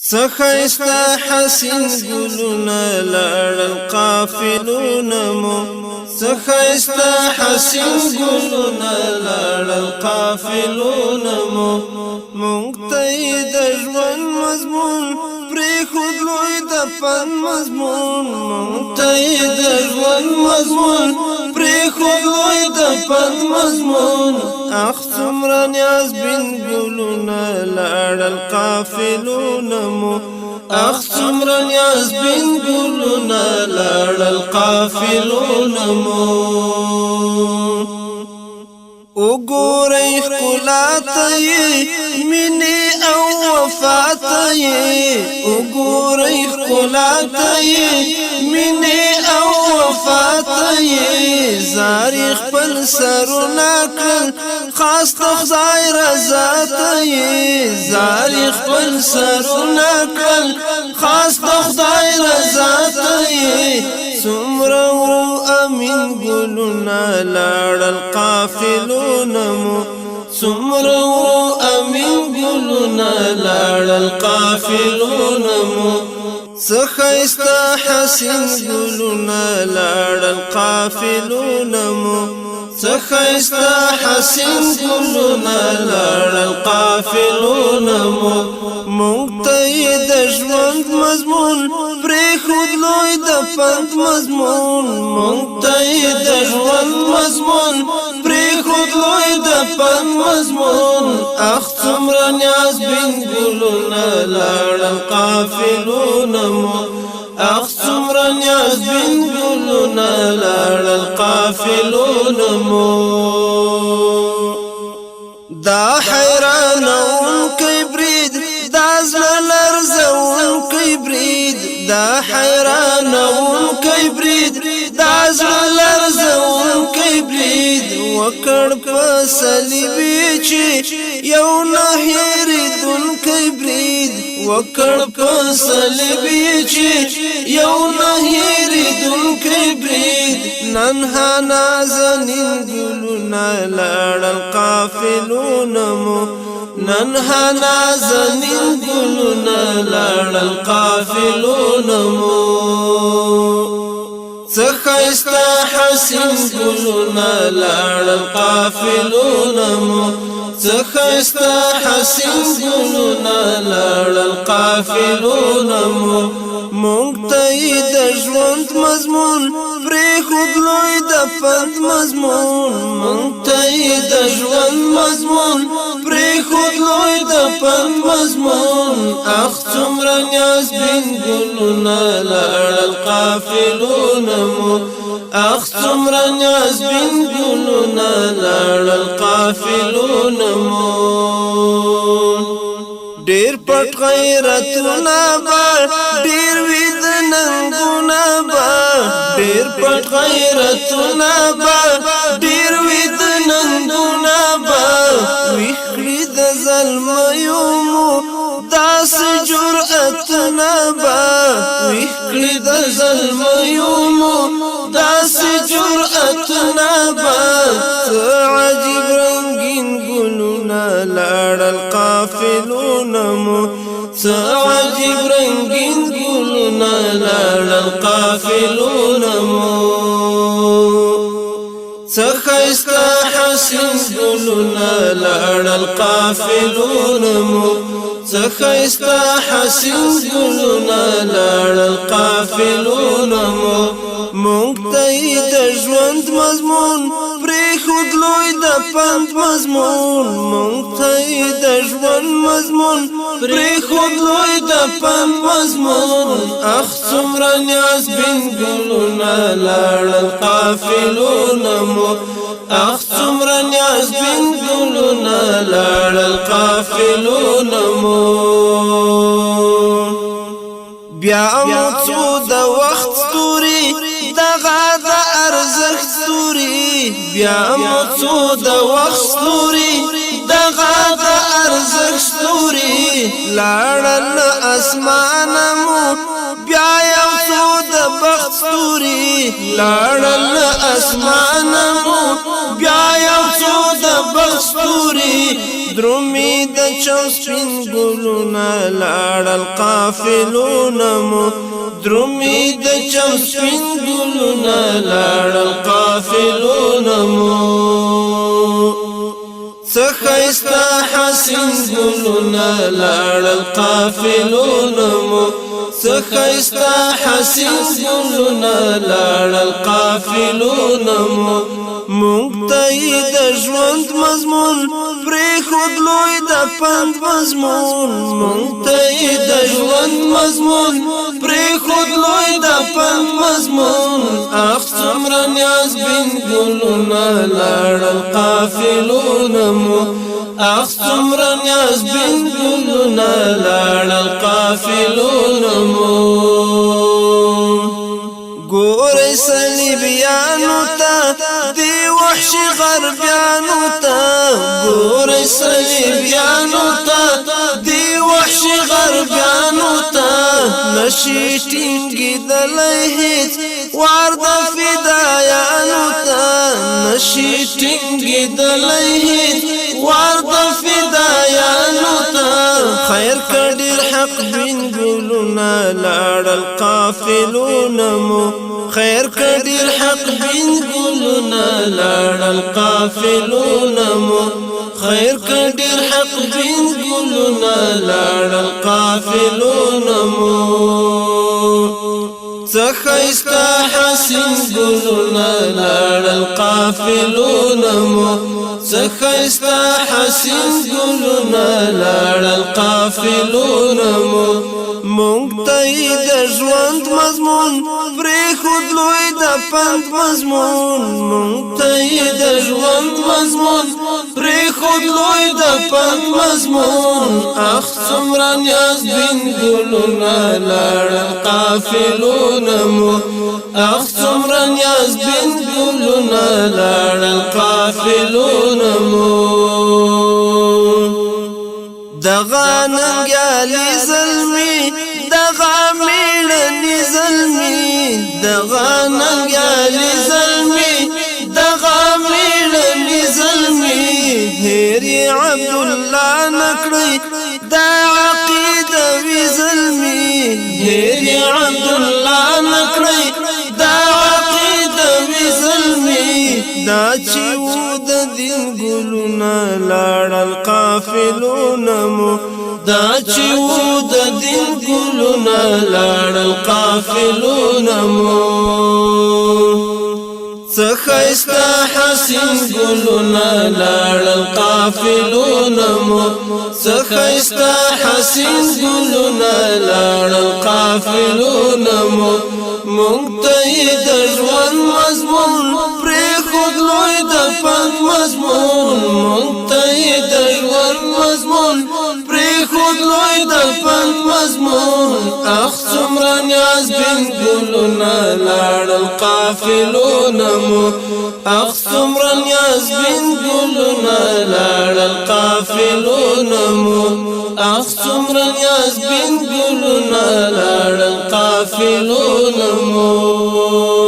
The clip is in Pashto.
سخيستا حسين قلونا لار القافلون مو سخيستا حسين قلونا لار القافلون مو مقتيد جوان مضمون پریخود لوی دفن مضمون مقتيد جوان مضمون پریخود لوی دفن مضمون څومره نیاز بن ګلونه لاړ القافلون مو څومره نیاز بن ګلونه لاړ القافلون مو وګورئ ښکلا ته یې مینې او وفا ته یې وګورئ ښکلا ته یې مینې او وفا ته یې زاري خپل سرونه کړل خاص د خدای رضا ته یې زاري خپل سرونه کړل خاص د خدای رضا ته یې څومره امین ګلونه لاړ القافلون مو څومره امین ګلونه لاړ القافلون مو څخایستا حسین ګلونه لاړ القافلون مو څخایستا حسین ګلونه لاړ القافلون مو مونږ ته یې د ژوند مضمون پرېښود لوی د پند مضمون مونږ ته یې د ژوند مضمون پرېښود لوی د پند مضمون څومره نیاز بن ګلونه لاړ القافلون مو څومره نیاز بن ګلونه لاړ القافلون مو دا حیرانونکی برید دا زړه لرزونکی برید دا حیرانونکی برید دا زړه لرزونکی برید وکړ په صلیبي چې یو نه هېرېدونکی برید وکړ په صلیبي چې یو نه هېرېدونکی برید ننها نازنین ګلونه لاړ القافلون مو ننها نازنین ګلونه لاړ القافلون مو څخایستا حسین ګلونه لاړ القافلون مو څخایستا حسین ګلونه لاړ القافلون مو مونږ ته یې د ژوند مضمون پرېښود لوی د پند مضمون مونږ ته یې د ژوند مضمون پرېښود لوی د پند مضمون څومره نیاز بن ګلونه لاړ القافلون مو څومره نیاز بن ګلونه لاړ القافلون مو ډېر پټ غیرتونه به ډېر وي د ننګونه به ډېر پټ غیرتونه به ډېر وي د ننګونه به ویښ کړي د زلمیو مو داسې جرأتونه به ویښ کړي د زلمیو مو داسې جرأتونه به څه عجیب رنګین ګلونه لاړ القافلون مو څه عجیب رنګین ګلونه لاړ القافلون مو څخایستا حسین ګلونه لاړ القافلون مو څخایستا حسین ګلونه لاړ القافلون مو مونږ ته یې د ژوند مضمون پرېښود لوی د پند مضمون مونږ ته یې د ژوند مضمون پرېښود لوی د پند مضمون څومره نیاز بن ګلونه لاړ القافلون مو څومره نیاز بن ګلونه لاړ القافلون مو بیا مو څو د وخت ستوري دغه د ارزښت ستوري بیا مو څو د وخت ستوري دغه د ارزښت ستوري لاړل اسمانه مو بیا یو څو د بخت بختوري لاړل اسمان مو بیا یو څو د بختوري درومي د چم سپین ګلونه لاړل قافلونه مو درومي د چم سپین ګلونه لاړل قافلونه مو څخایستا حسین ګلونه لاړل قافلونه مو څخایستا حسین ګلونه لاړل قافلونه مو مونږ ته د ژوند مضمون پرېښود لوی د پند مضمون مونږ ته د ژوند مضمون پرېښود لوی د پند مضمون اخ څومره نیازبین ګلونه لاړل قافلونه مو اخ څومره نیازبین ګلونه لاړل قافلونه مو ګورئ صلیبیانو ته دی وحشي غربیانو ته ګورئ صلیبیانو ته دی وحشي غربیانو ته نشي ټینګېدلی هېڅ وار د فدایانو ته نشي ټینګېدلی هېڅ وار د فدایانو ته خیر که ډېر حق بین ګلونه لاړل قافلونه مو خیر که ډېر حق بین ګلونه لاړل قافلونه مو خیر که ډېر حق بین ګلونه لاړل قافلونه مو څخایستا حسین ګلونه لاړل قافلونه مو څخایستا حسین ګلونه لاړل قافلونه مو مونږ ته د ژوند مضمون پرېښود لوی د پند مضمون مونږ ته د ژوند مضمون پرېښود لوی د پند مضمون اخ څومره نیازبین ګلونه لاړل قافلونه مو اخ څومره نیازبین ګلونه لاړل قافلونه مو دغه ننګیالي زلمي دغه میړني زلمي دغه ننګیالي زلمي دغه میړني زلمي هیر عبدالله نکړئ دا عقیدوي زلمي هیر عبدالله نکړئ دا عقیدوي زلمي دا چې و د دین ګلونه لاړل قافلونه مو دا چې و د دین ګلونه لاړل قافلونه مو څخایستا حسین ګلونه لاړل قافلونه مو څخایستا حسین ګلونه لاړل قافلونه مو مونږ ته د ژوند مضمون پرېښود لوی د پند مضمون مونږ ته د ژوند مضمون پرېښود لوی د پند مضمون اخ څومره نیازبین ګلونه لاړل قافلونه مو اخ څومره نیازبین ګلونه لاړل قافلونه مو اخ څومره نیازبین ګلونه لاړل قافلونه مو